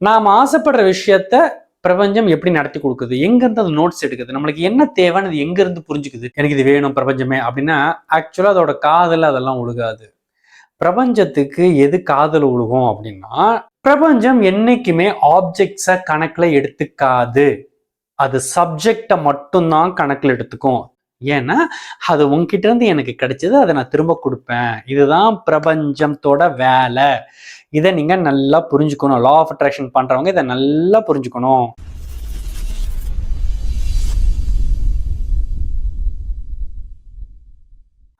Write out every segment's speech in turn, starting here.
நாம் ஆசைப்படுற விஷயத்த பிரபஞ்சம் எப்படி நடத்தி கொடுக்குது, எங்க இருந்து அது நோட்ஸ் எடுக்குது, நம்மளுக்கு என்ன தேவைன்னு அது எங்க இருந்து புரிஞ்சுக்குது. எனக்கு இது வேணும் பிரபஞ்சமே அப்படின்னா ஆக்சுவலா அதோட காதல் அதெல்லாம் ஒழுகாது. பிரபஞ்சத்துக்கு எது காதல் ஒழுகும் அப்படின்னா, பிரபஞ்சம் என்னைக்குமே ஆப்ஜெக்ட்ஸை கணக்குல எடுத்துக்காது. அது சப்ஜெக்டை மட்டும்தான் கணக்குல எடுத்துக்கும். ஏன்னா அது உங்ககிட்ட இருந்து எனக்கு கிடைச்சது, அதை நான் திரும்ப கொடுப்பேன். இதுதான் பிரபஞ்சத்தோட வேலை. இதை நீங்க நல்லா புரிஞ்சுக்கணும். லா ஆஃப் அட்ராக்ஷன் பண்றவங்க இதை நல்லா புரிஞ்சுக்கணும்.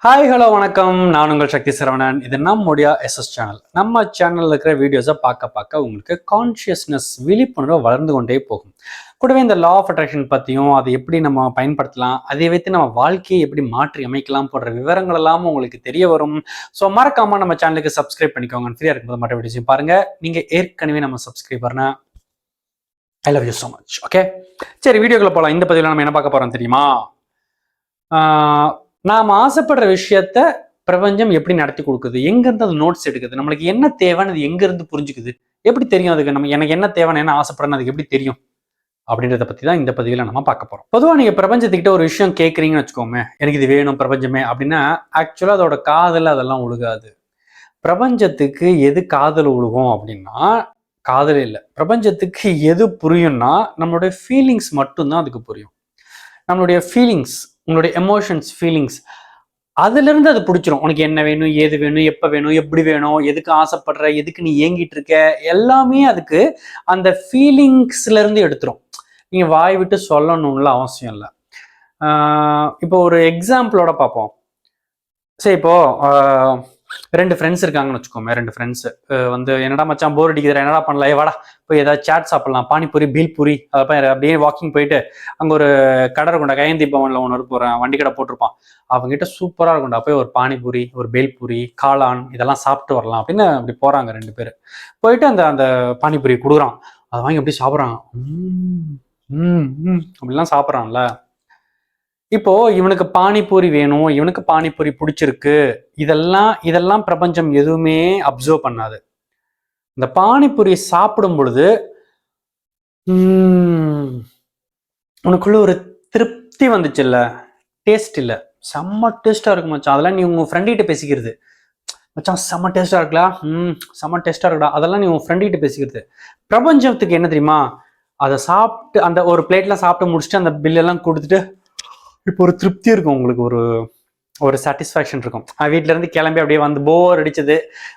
ஹாய் ஹலோ வணக்கம், நான் உங்கள் சக்தி சரவணன். இது நம்முடைய எஸ்எஸ் சேனல். நம்ம சேனல்ல இருக்கிற வீடியோஸை பார்க்க உங்களுக்கு கான்ஷியஸ்னஸ், விழிப்புணர்வு வளர்ந்து கொண்டே போகும். கூடவே இந்த லா ஆஃப் அட்ராக்ஷன் பற்றியும் அதை எப்படி நம்ம பயன்படுத்தலாம், அதை வைத்து நம்ம வாழ்க்கையை எப்படி மாற்றி அமைக்கலாம் போன்ற விவரங்கள் எல்லாம் உங்களுக்கு தெரிய வரும். ஸோ மறக்காம நம்ம சேனலுக்கு சப்ஸ்கிரைப் பண்ணிக்கோங்க. ஃப்ரீயாக இருக்கும்போது மட்டும் வீடியோஸையும் பாருங்க. நீங்கள் ஏற்கனவே நம்ம சப்ஸ்கிரைபர்னா I love you so much. Okay, சரி வீடியோக்குள்ள போகலாம். இந்த பதிவில் நம்ம என்ன பார்க்க போகிறோம் தெரியுமா? நாம் ஆசைப்படுற விஷயத்த பிரபஞ்சம் எப்படி நடத்தி கொடுக்குது, எங்க இருந்து அது நோட்ஸ் எடுக்குது, நம்மளுக்கு என்ன தேவைன்னு அது எங்க இருந்து புரிஞ்சுக்குது, எப்படி தெரியும் அதுக்கு நம்ம எனக்கு என்ன தேவைன்னு, என்ன ஆசைப்படுறேன்னு அதுக்கு எப்படி தெரியும் அப்படின்றத பத்தி தான் இந்த பதிவில் நம்ம பார்க்க போறோம். பொதுவாக நீங்க பிரபஞ்சத்துக்கிட்ட ஒரு விஷயம் கேட்குறீங்கன்னு வச்சுக்கோமே, எனக்கு இது வேணும் பிரபஞ்சமே அப்படின்னா ஆக்சுவலா அதோட காதல் அதெல்லாம் ஒழுகாது. பிரபஞ்சத்துக்கு எது காதல் ஒழுகும் அப்படின்னா காதல் இல்லை. பிரபஞ்சத்துக்கு எது புரியும்னா நம்மளுடைய ஃபீலிங்ஸ் மட்டும்தான் அதுக்கு புரியும். நம்மளுடைய ஃபீலிங்ஸ், உங்களுடைய எமோஷன்ஸ், ஃபீலிங்ஸ், அதுல இருந்து அது பிடிச்சிரும். உனக்கு என்ன வேணும், ஏது வேணும், எப்ப வேணும், எப்படி வேணும், எதுக்கு ஆசைப்படுற, எதுக்கு நீ ஏங்கிட்டு இருக்க, எல்லாமே அதுக்கு அந்த ஃபீலிங்ஸ்ல இருந்து எடுத்துரும். நீங்க வாய் விட்டு சொல்லணும்ல அவசியம் இல்லை. இப்போ ஒரு எக்ஸாம்பிளோட பார்ப்போம். சரி, இப்போ ரெண்டு ஃப்ரெண்ட்ஸ் இருக்காங்கன்னு வச்சுக்கோமே. ரெண்டு ஃப்ரெண்ட்ஸ் வந்து என்னடா மச்சான் போர் அடிக்குது, என்னடா பண்ணலாம், வாடா போய் ஏதாவது சாட் சாப்பிடலாம், பானிபூரி, பீல்பூரி, அதை அப்படியே வாக்கிங் போயிட்டு அங்கே ஒரு கடை இருக்கும்டா, கயந்தி பவனில் ஒன்று போகிறேன், வண்டி கடை போட்டிருப்பான், அவங்ககிட்ட சூப்பராக இருக்கும்டா, போய் ஒரு பானிபூரி, ஒரு பேல்பூரி, காளான் இதெல்லாம் சாப்பிட்டு வரலாம் அப்படின்னு அப்படி போகிறாங்க ரெண்டு பேர். போயிட்டு அந்த அந்த பானிபூரி கொடுக்குறான், அதை வாங்கி அப்படி சாப்பிட்றான். அப்படிலாம் சாப்பிட்றான்ல. இப்போ இவனுக்கு பானிபூரி வேணும், இவனுக்கு பானிபூரி பிடிச்சிருக்கு, இதெல்லாம் பிரபஞ்சம் எதுவுமே அப்சர்வ் பண்ணாது. இந்த பானிபூரி சாப்பிடும் பொழுது உனக்குள்ள ஒரு திருப்தி வந்துச்சு இல்ல, டேஸ்ட் இல்ல, செம்ம டேஸ்டா இருக்கு மச்சான், அதெல்லாம் நீ உங்க ஃப்ரெண்ட்கிட்ட பேசிக்கிறது. மச்சான் செம்ம டேஸ்டா இருக்கலாம், செம்ம டேஸ்டா இருக்குடா, அதெல்லாம் நீ உங்க ஃப்ரெண்ட்கிட்ட பேசிக்கிறது. பிரபஞ்சத்துக்கு என்ன தெரியுமா, அதை சாப்பிட்டு அந்த ஒரு பிளேட்லாம் சாப்பிட்டு முடிச்சுட்டு அந்த பில்லெல்லாம் கொடுத்துட்டு இப்போ ஒரு திருப்தி இருக்கும், உங்களுக்கு ஒரு ஒரு சாட்டிஸ்ஃபேக்ஷன் இருக்கும். வீட்டில இருந்து கிளம்பி அப்படியே வந்து போர் அடிச்சது,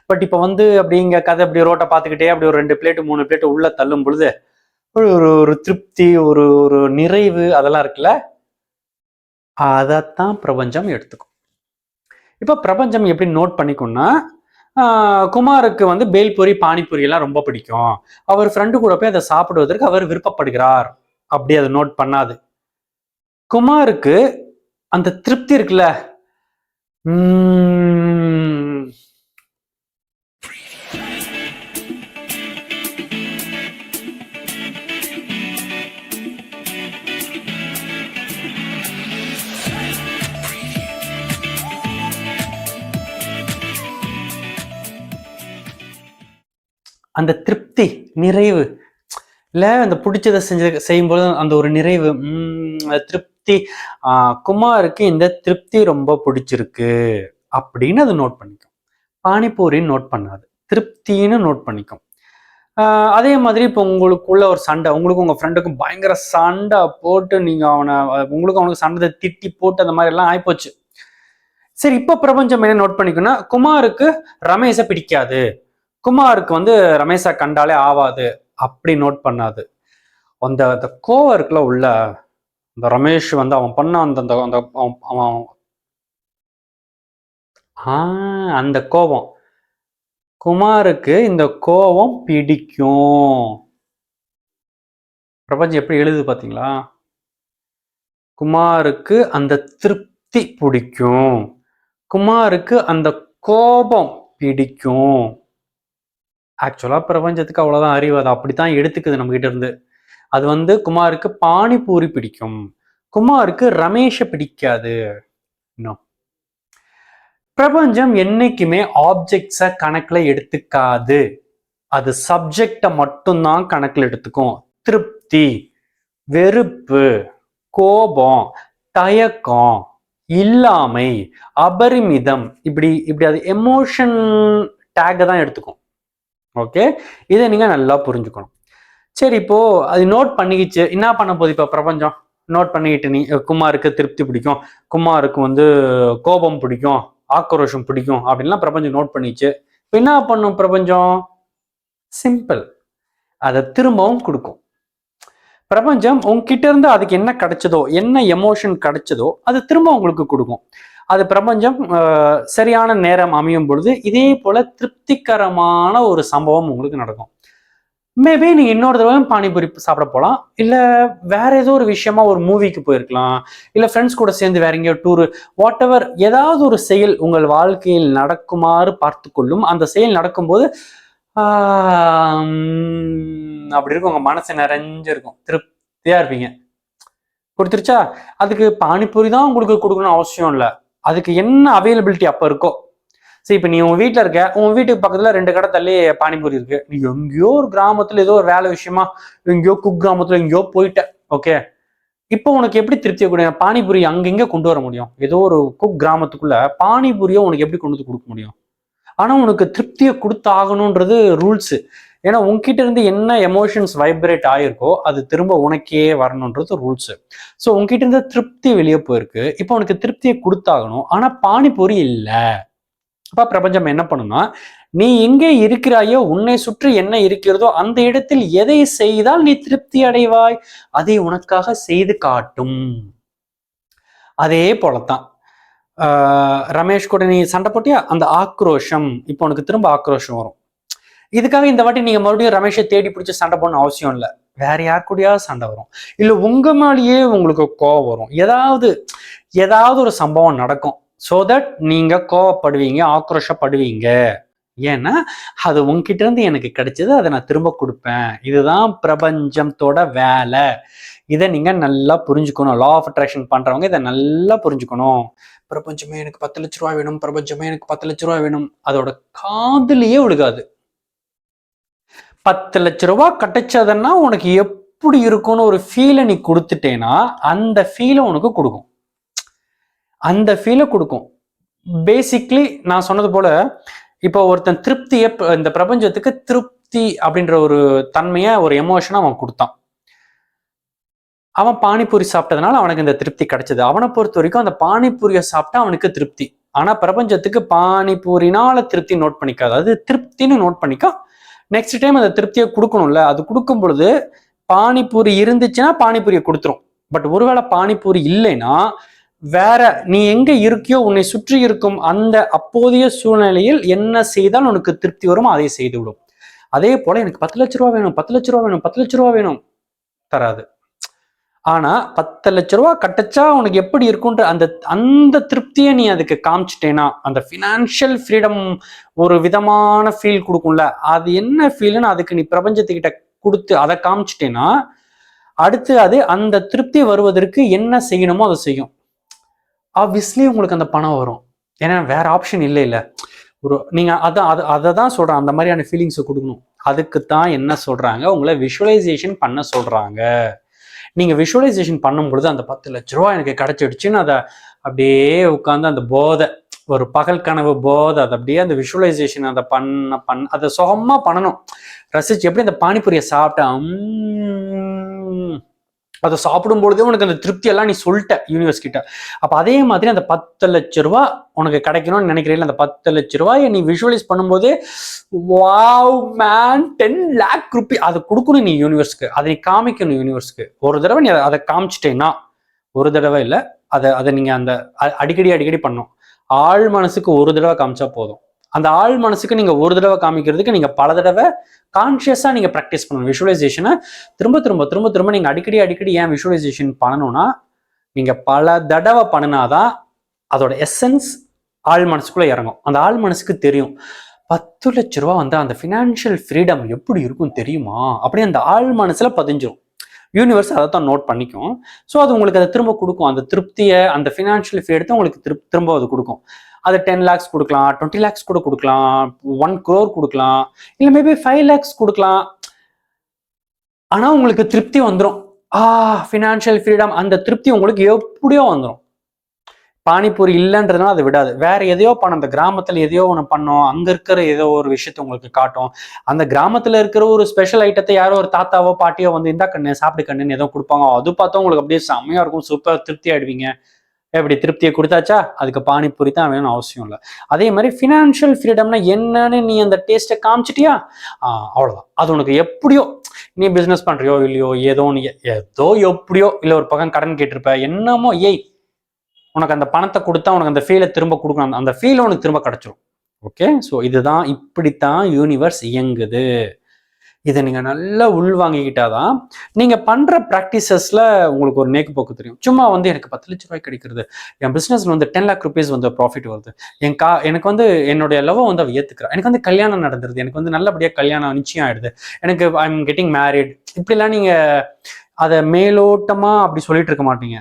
பட் இப்போ வந்து அப்படிங்க கதை அப்படி ரோட்டை பார்த்துக்கிட்டே அப்படி ஒரு 2 பிளேட்டு 3 பிளேட்டு உள்ள தள்ளும் பொழுது ஒரு ஒரு திருப்தி, ஒரு ஒரு நிறைவு அதெல்லாம் இருக்குல்ல, அதைத்தான் பிரபஞ்சம் எடுத்துக்கும். இப்போ பிரபஞ்சம் எப்படி நோட் பண்ணிக்கும்னா, குமாருக்கு வந்து பேல்பூரி, பானிபூரி எல்லாம் ரொம்ப பிடிக்கும், அவர் ஃப்ரெண்டு கூட போய் அதை சாப்பிடுவதற்கு அவர் விருப்பப்படுகிறார், அப்படி அதை நோட் பண்ணாது. குமாருக்கு அந்த திருப்தி இருக்குல்ல, அந்த திருப்தி, நிறைவு இல்ல, அந்த பிடிச்சதை செய்யும்போது அந்த ஒரு நிறைவு, திருப்தி. குமாருக்கு இந்த திருப்தி ரொம்ப பிடிச்சிருக்கு அப்படின்னு அது நோட் பண்ணிக்கும். பானிபூரின்னு நோட் பண்ணாது, திருப்தின்னு நோட் பண்ணிக்கும். அதே மாதிரி இப்போ உங்களுக்குள்ள ஒரு சண்டை, உங்களுக்கும் உங்க ஃப்ரெண்டுக்கும் பயங்கர சண்டை போட்டு நீங்க அவனுக்கு சண்டை திட்டி போட்டு அந்த மாதிரி எல்லாம் ஆயிப்போச்சு. சரி, இப்போ பிரபஞ்சம் என்ன நோட் பண்ணிக்கும்னா, குமாருக்கு ரமேஷை பிடிக்காது, குமாருக்கு வந்து ரமேஷை கண்டாலே ஆவாது அப்படி நோட் பண்ணாது. அந்த கோவம் இருக்குல்ல உள்ள, இந்த ரமேஷ் வந்து அவன் பண்ண அந்த கோபம், குமாருக்கு இந்த கோபம் பிடிக்கும். பிரபஞ்சம் எப்படி எழுது பாத்தீங்களா? குமாருக்கு அந்த திருப்தி பிடிக்கும், குமாருக்கு அந்த கோபம் பிடிக்கும். ஆக்சுவலா பிரபஞ்சத்துக்கு அவ்வளவுதான் அறிவு, அது அப்படித்தான் எடுத்துக்குது நம்ம கிட்ட இருந்து. அது வந்து குமாருக்கு பானிபூரி பிடிக்கும், குமாருக்கு ரமேஷை பிடிக்காது. பிரபஞ்சம் என்னைக்குமே ஆப்ஜெக்ட்ஸை கணக்குல எடுத்துக்காது. அது சப்ஜெக்டை மட்டும்தான் கணக்கில் எடுத்துக்கும். திருப்தி, வெறுப்பு, கோபம், தயக்கம், இல்லாமை, அபரிமிதம், இப்படி இப்படி அது எமோஷன் டேக் தான் எடுத்துக்கும். ஓகே, இதை நீங்க நல்லா புரிஞ்சுக்கணும். சரி, இப்போ அது நோட் பண்ணிக்கிச்சு, என்ன பண்ண போகுது இப்போ பிரபஞ்சம்? நோட் பண்ணிக்கிட்டு நீ குமாருக்கு திருப்தி பிடிக்கும், குமாருக்கு கோபம் பிடிக்கும், ஆக்ரோஷம் பிடிக்கும் அப்படின்லாம் பிரபஞ்சம் நோட் பண்ணிச்சு. இப்போ என்ன பண்ணும் பிரபஞ்சம்? சிம்பிள், அதை திரும்பவும் கொடுக்கும். பிரபஞ்சம் உங்ககிட்ட இருந்து அதுக்கு என்ன கிடைச்சதோ, என்ன எமோஷன் கிடைச்சதோ அது திரும்ப உங்களுக்கு கொடுக்கும். அது பிரபஞ்சம் சரியான நேரம் அமையும் பொழுது இதே போல திருப்திகரமான ஒரு சம்பவம் உங்களுக்கு நடக்கும். மேபி நீங்க இன்னொரு தடவை பானிபூரி சாப்பிட போகலாம், இல்ல வேற ஏதோ ஒரு விஷயமா ஒரு மூவிக்கு போயிருக்கலாம், இல்ல ஃப்ரெண்ட்ஸ் கூட சேர்ந்து வேற எங்கேயோ டூர், வாட் எவர், ஏதாவது ஒரு செயல் உங்கள் வாழ்க்கையில் நடக்குமாறு பார்த்து கொள்ளும். அந்த செயல் நடக்கும்போது அப்படி இருக்கும், உங்க மனசு நிறைஞ்சிருக்கும், திருப்தியா இருப்பீங்க. கொடுத்துருச்சா? அதுக்கு பானிபூரி தான் உங்களுக்கு கொடுக்கணும் அவசியம் இல்லை, அதுக்கு என்ன அவைலபிலிட்டி அப்ப இருக்கோ. சரி, இப்போ நீ உங்க வீட்டில் இருக்க, உங்க வீட்டுக்கு பக்கத்துல 2 கடை தள்ளி பானிபூரி இருக்கு, நீ எங்கேயோ ஒரு கிராமத்துல ஏதோ ஒரு வேலை விஷயமா எங்கேயோ கிராமத்துல எங்கேயோ போயிட்ட, ஓகே, இப்போ உனக்கு எப்படி திருப்தியை கொடுங்க? பானிபூரி அங்கெங்க கொண்டு வர முடியும்? ஏதோ ஒரு கிராமத்துக்குள்ள பானிபூரியை உனக்கு எப்படி கொண்டு வந்து கொடுக்க முடியும்? ஆனா உனக்கு திருப்தியை கொடுத்தாகணுன்றது ரூல்ஸ். ஏன்னா உங்ககிட்ட இருந்து என்ன எமோஷன்ஸ் வைப்ரேட் ஆயிருக்கோ அது திரும்ப உனக்கே வரணுன்றது ரூல்ஸ். ஸோ உங்ககிட்ட இருந்து திருப்தி வெளியே போயிருக்கு, இப்போ உனக்கு திருப்தியை கொடுத்தாகணும். ஆனா பானிபூரி இல்லை. அப்ப பிரபஞ்சம் என்ன பண்ணுனா, நீ எங்கே இருக்கிறாயோ, உன்னை சுற்றி என்ன இருக்கிறதோ அந்த இடத்தில் எதை செய்தால் நீ திருப்தி அடைவாய் அதை உனக்காக செய்து காட்டும். அதே போலத்தான் ரமேஷ் கூட நீ சண்டை போட்டியா, அந்த ஆக்ரோஷம் இப்போ உனக்கு திரும்ப ஆக்ரோஷம் வரும். இதுக்காக இந்த வாட்டி நீங்க மறுபடியும் ரமேஷை தேடி பிடிச்சி சண்டை போடணும் அவசியம் இல்லை, வேற யார் கூடயாவது சண்டை வரும், இல்ல உங்க மேலேயே உங்களுக்கு கோவம் வரும், ஏதாவது ஒரு சம்பவம் நடக்கும். ஸோ தட் நீங்க கோவப்படுவீங்க, ஆக்ரோஷப்படுவீங்க. ஏன்னா அது உங்ககிட்ட இருந்து எனக்கு கிடைச்சது, அதை நான் திரும்ப கொடுப்பேன். இதுதான் பிரபஞ்சத்தோட வேலை. இதை நீங்க நல்லா புரிஞ்சுக்கணும். லா ஆஃப் அட்ராக்ஷன் பண்றவங்க இதை நல்லா புரிஞ்சுக்கணும். பிரபஞ்சமே எனக்கு 10 லட்ச ரூபாய் வேணும், பிரபஞ்சமே எனக்கு 10 லட்ச ரூபாய் வேணும், அதோட காதுலயே விழுகாது. 10 லட்ச ரூபாய் கிடைச்சதுன்னா உனக்கு எப்படி இருக்கும்னு ஒரு ஃபீலை நீ கொடுத்துட்டேன்னா அந்த ஃபீலை உனக்கு கொடுக்கும். அந்த ஃபீலை கொடுக்கும். பேசிக்லி நான் சொன்னது போல, இப்போ ஒருத்தன் திருப்தியை, இந்த பிரபஞ்சத்துக்கு திருப்தி அப்படின்ற ஒரு தன்மையை, ஒரு எமோஷனை அவன் கொடுத்தான். அவன் பானிபூரி சாப்பிட்டதுனால அவனுக்கு இந்த திருப்தி கிடைச்சது. அவனை பொறுத்த வரைக்கும் அந்த பானிபூரியை சாப்பிட்டா அவனுக்கு திருப்தி. ஆனா பிரபஞ்சத்துக்கு பானிபூரினால திருப்தி நோட் பண்ணிக்காது, அது திருப்தின்னு நோட் பண்ணிக்கா. நெக்ஸ்ட் டைம் அந்த திருப்தியை கொடுக்கணும்ல, அது கொடுக்கும் பொழுது பானிபூரி இருந்துச்சுன்னா பானிபூரியை கொடுத்துரும். பட் ஒருவேளை பானிபூரி இல்லைன்னா வேற நீ எங்க இருக்கியோ, உன்னை சுற்றி இருக்கும் அந்த அப்போதைய சூழ்நிலையில் என்ன செய்தால் உனக்கு திருப்தி வருமோ அதை செய்து விடும். அதே போல எனக்கு 10 லட்ச ரூபா வேணும், 10 லட்ச ரூபா வேணும், 10 லட்ச ரூபா வேணும் தராது. ஆனா 10 லட்ச ரூபா கட்டச்சா உனக்கு எப்படி இருக்குன்ற அந்த திருப்தியை நீ அதுக்கு காமிச்சிட்டேனா, அந்த ஃபினான்ஷியல் ஃப்ரீடம் ஒரு விதமான ஃபீல் கொடுக்கும்ல, அது என்ன ஃபீல்னு அதுக்கு நீ பிரபஞ்சத்துக்கிட்ட கொடுத்து அதை காமிச்சிட்டேனா, அடுத்து அது அந்த திருப்தி வருவதற்கு என்ன செய்யணுமோ அதை செய்யும். ஆப்வியஸ்லி உங்களுக்கு அந்த பணம் வரும், ஏன்னா வேற ஆப்ஷன் இல்லை. நீங்க அதை தான் சொல்றேன், அந்த மாதிரியான ஃபீலிங்ஸை கொடுக்கணும். அதுக்குத்தான் என்ன சொல்றாங்க, உங்களை விஷுவலைசேஷன் பண்ண சொல்றாங்க. நீங்க விஷுவலைசேஷன் பண்ணும் பொழுது அந்த 10 லட்ச ரூபா எனக்கு கிடைச்சிடுச்சுன்னு அதை அப்படியே உட்காந்து அந்த போதை, ஒரு பகல் கனவு போதை, அதை அப்படியே அந்த விஷுவலைசேஷன் அதை அதை சுகமா பண்ணணும், ரசிச்சு. எப்படி அந்த பானிபூரியை சாப்பிட்டா அதை சாப்பிடும் பொழுதே உனக்கு அந்த திருப்தி எல்லாம் நீ சொல்லிட்ட யூனிவர்ஸ் கிட்ட. அப்ப அதே மாதிரி அந்த 10 லட்ச ரூபா உனக்கு கிடைக்கணும்னு நினைக்கிறீங்களா, அந்த 10 லட்ச ரூபாயை நீ விஷுவலைஸ் பண்ணும்போது வாவ் மேன் 10 லேக் ரூபி அதை கொடுக்கணும் நீ யூனிவர்ஸ்க்கு, அதை நீ காமிக்கணும் யூனிவர்ஸ்க்கு. ஒரு தடவை நீ அதை காமிச்சிட்டேன்னா, ஒரு தடவை இல்லை, அதை நீங்க அந்த அடிக்கடி பண்ணணும். ஆழ் மனசுக்கு ஒரு தடவை காமிச்சா போதும். அந்த ஆழ் மனசுக்கு நீங்க ஒரு தடவை காமிக்கிறதுக்கு நீங்க பல தடவை கான்சியஸா நீங்க ப்ராக்டிஸ் பண்ணணும். விஷுவலைசேஷனை திரும்ப நீங்க அடிக்கடி ஏன் விஷுவலைசேஷன் பண்ணணும்னா, நீங்க பல தடவை பண்ணினாதான் அதோட எசன்ஸ் ஆழ் மனசுக்குள்ள இறங்கும். அந்த ஆழ் மனசுக்கு தெரியும் 10 லட்ச ரூபா அந்த ஃபினான்ஷியல் ஃப்ரீடம் எப்படி இருக்கும் தெரியுமா, அப்படியே அந்த ஆழ் மனசுல பதிஞ்சிரும். யூனிவர்ஸ் அதை தான் நோட் பண்ணிக்கும். ஸோ அது உங்களுக்கு அதை திரும்ப கொடுக்கும், அந்த திருப்தியை, அந்த ஃபினான்ஷியல் ஃப்ரீடத்தை உங்களுக்கு திரும்ப அது கொடுக்கும். அது 10 lakhs கொடுக்கலாம், 20 lakhs கூட கொடுக்கலாம், 1 crore கொடுக்கலாம், இல்ல மேபி 5 lakhs கொடுக்கலாம். ஆனா உங்களுக்கு திருப்தி வந்துடும். ஃபினான்ஷியல் ஃப்ரீடம், அந்த திருப்தி உங்களுக்கு எப்படியோ வந்துடும். பானிபூரி இல்லைன்றதுனால அதை விடாது, வேற எதையோ பண்ண, அந்த கிராமத்துல எதையோ ஒன்று பண்ணோம், அங்க இருக்கிற ஏதோ ஒரு விஷயத்த உங்களுக்கு காட்டும். அந்த கிராமத்துல இருக்கிற ஒரு ஸ்பெஷல் ஐட்டத்தை யாரோ ஒரு தாத்தாவோ பாட்டியோ வந்து இந்த கண்ணு சாப்பிடு கண்ணுன்னு ஏதோ கொடுப்பாங்க, அது பார்த்தா உங்களுக்கு அப்படியே செம்மையா இருக்கும், சூப்பர் திருப்தி ஆயிடுவீங்க. எப்படி திருப்தியை கொடுத்தாச்சா, அதுக்கு பானிபூரி தான் வேணும்னு அவசியம் இல்லை. அதே மாதிரி ஃபினான்ஷியல் ஃப்ரீடம்னா என்னன்னு நீ அந்த டேஸ்ட்டை காமிச்சிட்டியா, அவ்வளோதான். அது உனக்கு எப்படியோ, நீ பிஸ்னஸ் பண்றியோ இல்லையோ, ஏதோ எப்படியோ, இல்லை ஒரு பக்கம் கடன் கேட்டிருப்ப, என்னமோ உனக்கு அந்த பணத்தை கொடுத்தா உனக்கு அந்த ஃபீலை திரும்ப கொடுக்கணும், அந்த ஃபீல் உனக்கு திரும்ப கிடைச்சிடும். ஓகே, ஸோ இதுதான், இப்படித்தான் யூனிவர்ஸ் இயங்குது. இதை நீங்க நல்லா உள்வாங்கிக்கிட்டாதான் நீங்க பண்ற ப்ராக்டிசஸ்ல உங்களுக்கு ஒரு நேக்கு போக்கு தெரியும். சும்மா வந்து எனக்கு 10 லட்ச ரூபாய் கிடைக்கிறது, என் பிசினஸ்ல வந்து 10 lakh rupees வந்து ப்ராஃபிட் வருது, எனக்கு வந்து என்னுடைய லவ் வந்து அவ ஏத்துக்கிறா, எனக்கு வந்து கல்யாணம் நடந்துருது, எனக்கு வந்து நல்லபடியா கல்யாணம் நிச்சயம் ஆயிடுது, எனக்கு ஐ எம் கெட்டிங் மேரிட், இப்படிலாம் நீங்க அதை மேலோட்டமா அப்படி சொல்லிட்டு இருக்க மாட்டீங்க.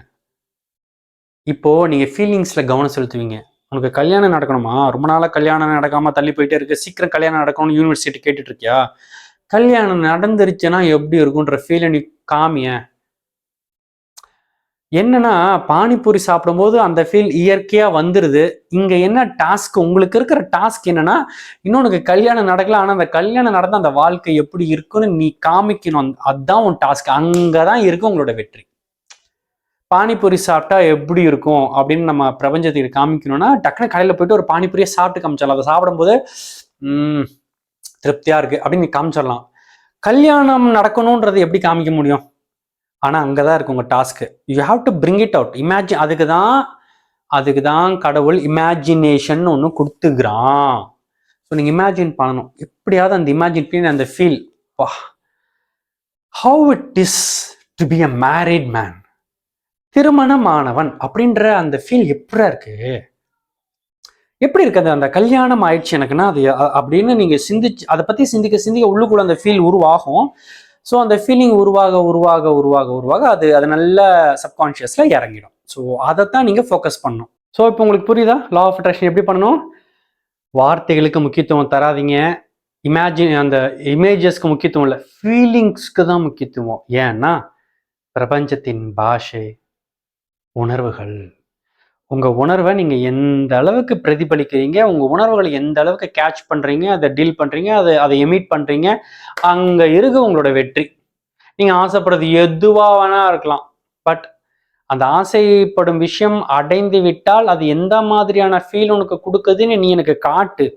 இப்போ நீங்க ஃபீலிங்ஸ்ல கவனம் செலுத்துவீங்க. உனக்கு கல்யாணம் நடக்கணுமா, ரொம்ப நாளா கல்யாணம் நடக்காம தள்ளி போயிட்டே இருக்கு, சீக்கிரம் கல்யாணம் நடக்கணும்னு யூனிவர்சிட்டி கேட்டுட்டு இருக்கியா, கல்யாணம் நடந்துருச்சுன்னா எப்படி இருக்குன்ற ஃபீலை நீ காமிய. என்னன்னா பானிபூரி சாப்பிடும்போது அந்த ஃபீல் இயற்கையா வந்துருது. இங்க என்ன டாஸ்க், உங்களுக்கு இருக்கிற டாஸ்க் என்னன்னா, இன்னொன்னு கல்யாணம் நடக்கல, ஆனா அந்த கல்யாணம் நடந்த அந்த வாழ்க்கை எப்படி இருக்குன்னு நீ காமிக்கணும். அதுதான் உன் டாஸ்க். அங்கதான் இருக்கு உங்களோட வெற்றி. பானிபூரி சாப்பிட்டா எப்படி இருக்கும் அப்படின்னு நம்ம பிரபஞ்சத்துக்கு காமிக்கணும்னா, டக்குனு கடையில் போயிட்டு ஒரு பானிபூரியை சாப்பிட்டு காமிச்சிடலாம். அதை சாப்பிடும்போது திருப்தியா இருக்கு அப்படின்னு நீ காமிச்சிடலாம். கல்யாணம் நடக்கணும்ன்றது எப்படி காமிக்க முடியும்? ஆனா அங்கதான் இருக்கு உங்க task. You have to bring it out. Imagine, அதுக்குதான் கடவுள் இமேஜினேஷன் ஒன்று கொடுத்துக்கிறான். ஸோ நீங்க இமேஜின் பண்ணணும். எப்படியாவது அந்த இமேஜின் அந்த feel, how it is to be a married man, திருமணமானவன் அப்படின்ற அந்த ஃபீல் எப்படி இருக்கு, எப்படி இருக்குது அந்த கல்யாணம் ஆயிடுச்சு எனக்குன்னா அது அப்படின்னு நீங்க சிந்திச்சு அதை பத்தி சிந்திக்க உள்ளுக்குள்ள அந்த ஃபீல் உருவாகும். ஸோ அந்த ஃபீலிங் உருவாக அது நல்ல சப்கான்ஷியஸ்ல இறங்கிடும். ஸோ அதைத்தான் நீங்க ஃபோக்கஸ் பண்ணணும். ஸோ இப்போ உங்களுக்கு புரியுதா லா ஆஃப் அட்ராக்ஷன் எப்படி பண்ணணும்? வார்த்தைகளுக்கு முக்கியத்துவம் தராதிங்க, அந்த இமேஜஸ்க்கு முக்கியத்துவம் இல்லை, ஃபீலிங்ஸ்க்கு தான் முக்கியத்துவம். ஏன்னா பிரபஞ்சத்தின் பாஷை உணர்வுகள். உங்க உணர்வை நீங்க எந்த அளவுக்கு பிரதிபலிக்கிறீங்க, உங்க உணர்வுகளை எந்த அளவுக்கு கேட்ச் பண்றீங்க, அதை டீல் பண்றீங்க, அதை எமிட் பண்றீங்க, அங்க இருக்கு உங்களோட வெற்றி. நீங்க ஆசைப்படுறது எதுவா வேணா இருக்கலாம், பட் அந்த ஆசைப்படும் விஷயம் அடைந்து விட்டால் அது எந்த மாதிரியான ஃபீல் உனக்கு கொடுக்குதுன்னு நீ எனக்கு காட்டு.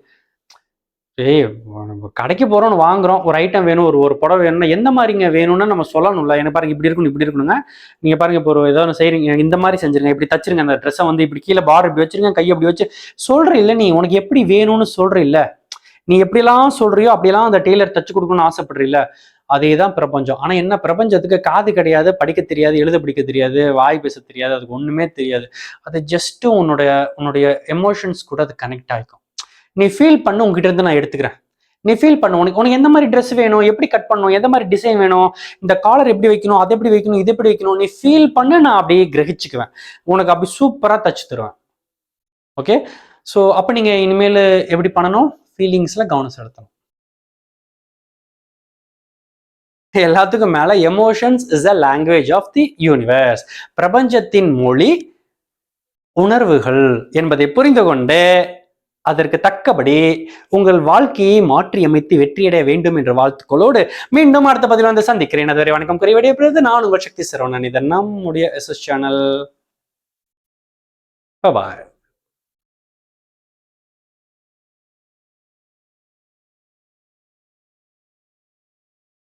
கடைக்கு போறோம், வாங்குறோம், ஒரு ஐட்டம் வேணும், ஒரு புடவை வேணும்னா எந்த மாதிரிங்க வேணும்னு நம்ம சொல்லணும்ல. என்ன பாருங்க இப்படி இருக்கணுங்க, நீங்க பாருங்க இப்போ ஏதோ செய்றீங்க, இந்த மாதிரி செஞ்சிருங்க, இப்படி தச்சிருங்க, அந்த ட்ரெஸ்ஸை வந்து இப்படி கீழே பார் இப்படி வச்சிருங்க, கையை அப்படி வச்சு சொல்ற இல்ல, நீ உனக்கு எப்படி வேணும்னு சொல்ற இல்ல, நீ எப்படிலாம் சொல்றியோ அப்படியெல்லாம் அந்த டெய்லர் தச்சு கொடுக்கணும்னு ஆசைப்படுறீல்ல. அதேதான் பிரபஞ்சம். ஆனா என்ன, பிரபஞ்சத்துக்கு காது கிடையாது, படிக்க தெரியாது, எழுத படிக்க தெரியாது, வாய் பேச தெரியாது, அதுக்கு ஒண்ணுமே தெரியாது. அது ஜஸ்ட் உன்னுடைய எமோஷன்ஸ் கூட அது கனெக்ட் ஆகிக்கும். நீ ஃபீல் பண்ணு, உங்ககிட்ட இருந்து நான் எடுத்துக்கிறேன். நீ ஃபீல் பண்ணு, உனக்கு எந்த மாதிரி ட்ரெஸ் வேணும், எப்படி கட் பண்ணணும், எந்த மாதிரி டிசைன் வேணும், இந்த காலர் எப்படி வைக்கணும், அதை எப்படி வைக்கணும், இது எப்படி வைக்கணும், நீ ஃபீல் பண்ணு, நான் அப்படியே கிரகிச்சுக்குவேன், உனக்கு அப்படி சூப்பரா தச்சு தருவேன். ஓகே, ஸோ அப்போ நீங்க இனிமேல் எப்படி பண்ணணும், ஃபீலிங்ஸ்ல கவனம் செலுத்தணும். எல்லாத்துக்கும் மேல emotions is a language of the universe. பிரபஞ்சத்தின் மொழி உணர்வுகள் என்பதை புரிந்து கொண்டு அதற்கு தக்கபடி உங்கள் வாழ்க்கையை மாற்றி அமைத்து வெற்றியடைய வேண்டும் என்ற வாழ்த்துக்களோடு மீண்டும் அடுத்த பதிவில் வந்து சந்திக்கிறேன். அதுவரை வணக்கம் கூறி விடைபெறுவது நான் உங்கள் சக்தி சரவணன். இது நம்முடைய எஸ்எஸ் சேனல். பாய்.